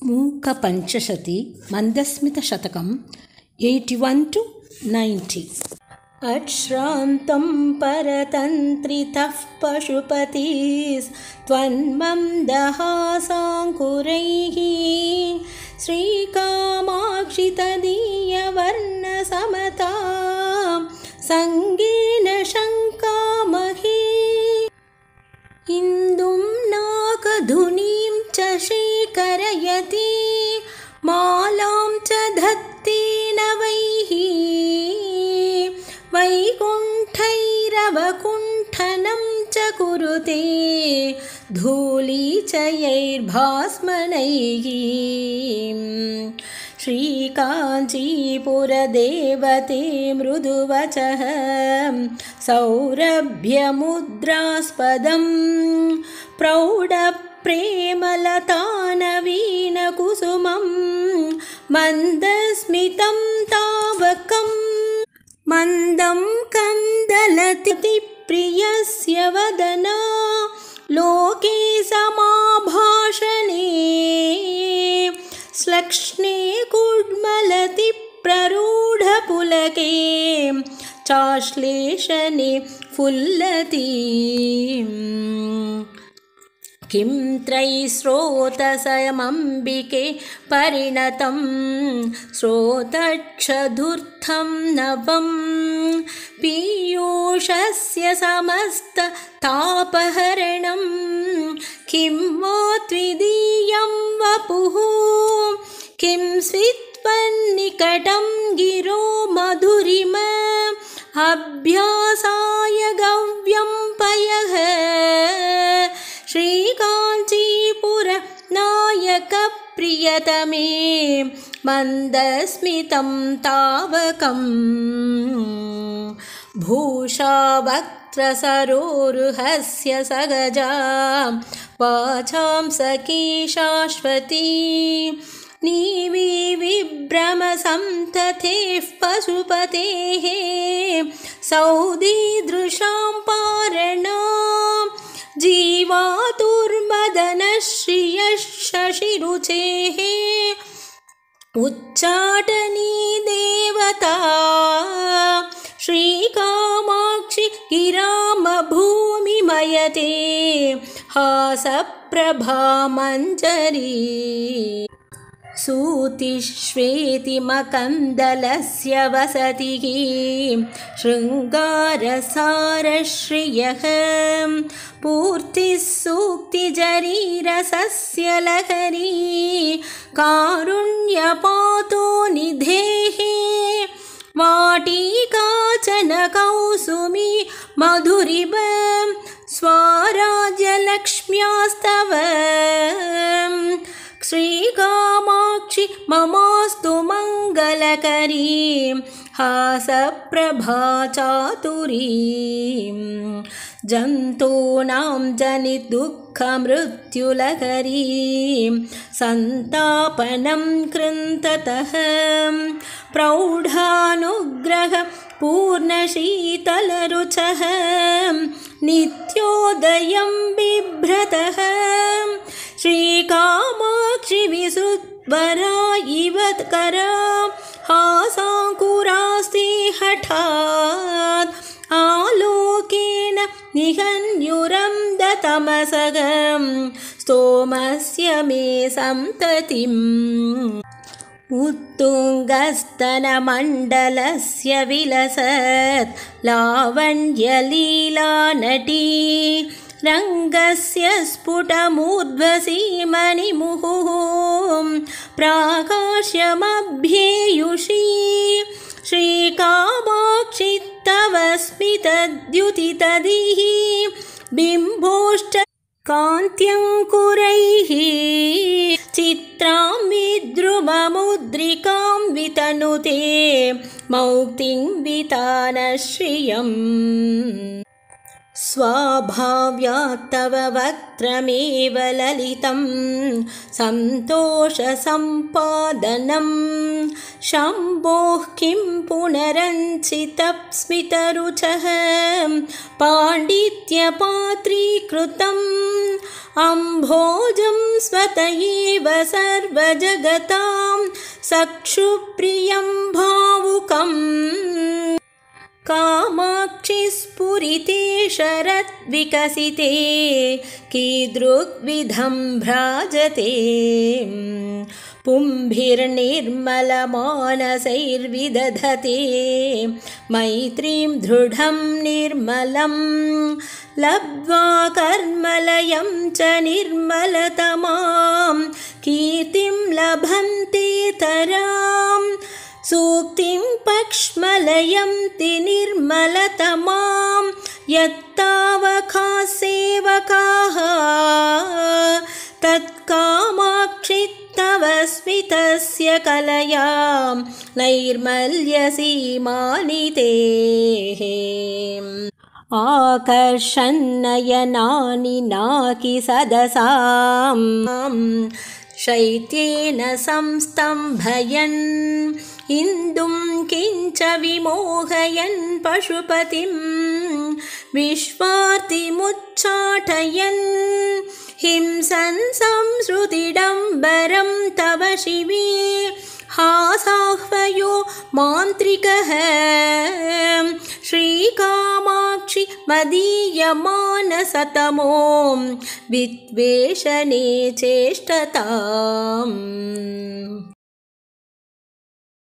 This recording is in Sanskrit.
मूकपञ्चशती मन्दस्मितशतकम् 81-90। अश्रान्तं परतन्त्रितः पशुपतिस्त्वन्मन्दहासाङ्कुरैः श्रीकामाक्षि तदीयवर्णसमतां सङ्गेन शङ्कामहे। इन्दुं नाकधुनीं च शेखरयति मालां च धत्ते नवैः वैकुण्ठैरवकुण्ठनं च कुरुते धूलीचयैर्भास्मनैः। श्रीकाञ्चीपुरदेवते मृदुवचः सौरभ्यमुद्रास्पदं प्रौढप्रेमलतानवीनकुसुमं मन्दस्मितं तावकम् मन्दं कन्दलति प्रियस्य वदना लोके समाभाषणे श्लक्ष्णे कुड्मलति प्ररूढपुलके चाश्लेषणे फुल्लति। किं त्रैस्रोतसमम्बिके परिणतं स्रोतक्षधूर्थं नवं पीयूषस्य समस्ततापहरणं किं वो त्विदीयं वपुः। किं स्वित्वन्निकटं गिरो मधुरिम अभ्यासाय गव्यं पयः श्रीकाञ्चीपुर नायक प्रियतमे मन्दस्मितं तावकम्। भूषावक्त्रसरोरुहस्य सगजा वाचां सखी शाश्वती नीवी विभ्रमसंततेः पशुपतेः सौदीदृशां पारणां जीवातुर्मदनश्रियः शशिरुचेः उच्चाटनी देवता श्रीकामाक्षि गिरामभूमिमयते हासप्रभा मञ्जरी। सूतिश्वेतिमकन्दलस्य वसतिः शृङ्गारसारश्रियः पूर्तिः सूक्तिजरीरसस्य लहरी कारुण्यपातो निधेः वाटिकाचन कौसुमी मधुरिव स्वाराज्यलक्ष्म्यास्तव। श्रीकामाक्षि ममास्तु मङ्गलकरी हासप्रभा चातुरी। जन्तूनां जनिदुःखमृत्युलहरी सन्तापनं कृन्ततः प्रौढानुग्रह पूर्णशीतलरुचः नित्योदयं बिभ्रतः श्रीकामाक्षि विसृत्वरा इव करा हासाङ्कुरास्ते हठात् आलोकेन निहन्युरं दतमसगं स्तोमस्य मे सन्ततिम्। उत्तुङ्गस्तनमण्डलस्य विलसत् लावण्यलीला नटी रङ्गस्य स्फुटमूर्ध्वसीमनिमुहुः प्राकाश्यमभ्येयुषी श्रीकामाक्षि तव स्मितद्युतितदिः बिम्बोष्ट कान्त्यङ्कुरैः चित्रां विद्रुममुद्रिकां वितनुते मौक्तिं वितानश्रियम्। स्वाभाव्यात् तव वक्त्रमेव ललितं सन्तोषसम्पादनं शम्भोः किं पुनरञ्चितस्मितरुचः पाण्डित्यपात्रीकृतम् अम्भोजं स्वत एव सर्वजगतां चक्षुप्रियं भावुकम् कामाक्षि स्फुरिते शरद्विकसिते कीदृग्विधं भ्राजते पुंभिर्निर्मलमानसैर्विदधते मैत्रीं दृढं निर्मलं लब्ध्वा कर्मलयं च निर्मलतमां कीर्तिं लभन्ते तरां सूक्तिं पक्ष्मलयं ति निर्मलतमां यत्तावकाः सेवकाः तत्कामाक्षि तव स्मितस्य कलयां नैर्मल्यसीमानितेः आकर्षन्नयनानि नाकि सदसां शैत्येन संस्तम्भयन् इन्दुं किञ्च विमोहयन् पशुपतिं विश्वार्तिमुच्चाटयन् हिंसन् संश्रुतिडम्बरं तव शिवे हासाह्वयो मान्त्रिकः श्रीकामाक्षि मदीयमानसतमो विद्वेषणे चेष्टताम्।